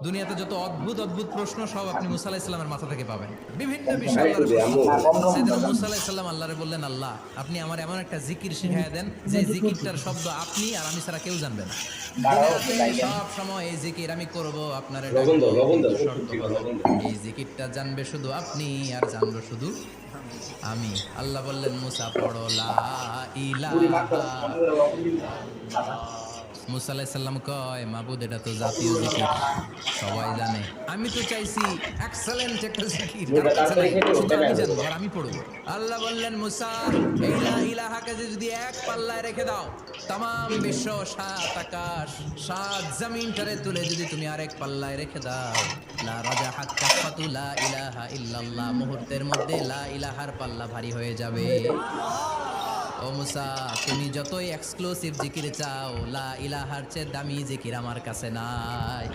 দুনিয়াতে যত অদ্ভুত অদ্ভুত প্রশ্ন সব আপনি মুসা আলাইহিস সালামের মাথা থেকে পাবেন। বিভিন্ন বিষয়ে আল্লাহর প্রশ্ন করবেন। সেদিন মুসা আলাইহিস সালাম আল্লাহরে বললেন, আল্লাহ আপনি আমার এমন একটা জিকির শিখাইয়া দেন যে জিকিরটার শব্দ আপনি আর আমি ছাড়া কেউ জানবে না। দুনিয়াতে সব সময় এই জিকির আমি করব, আপনারে ডাকবো, কিন্তু শর্ত হলো এই জিকিরটা জানবে শুধু আপনি আর জানবো শুধু আমি। আল্লাহ বললেন, মুসা পড়ো লা ইলাহা। মুসা আলাইহিস সালাম কয়, মাবুদ এটা তো জাতীয় জিকির, সবাই জানে। আমি তো চাইছি এক্সেলেন্ট একটা জিকির, কারো কাছে নাই, শুধু আমি জানবো আর আমি পড়বো। আল্লাহ বললেন, মুসা এই লা ইলাহাকে যদি এক পাল্লায় রেখে দাও, তামাম বিশ্ব, সাত আকাশ, সাত জমিনটারে তুলে যদি তুমি আরেক পাল্লায় রেখে দাও, লা রাজাহাত কাফাতু লা ইলাহা ইল্লাল্লাহ, মুহূর্তের মধ্যে লা ইলাহার পাল্লা ভারী হয়ে যাবে। ও মুসা, তুমি যতই এক্সক্লুসিভ জিকির চাও, লা ইলাহার চেয়ে দামি জিকির আমার কাছে নাই।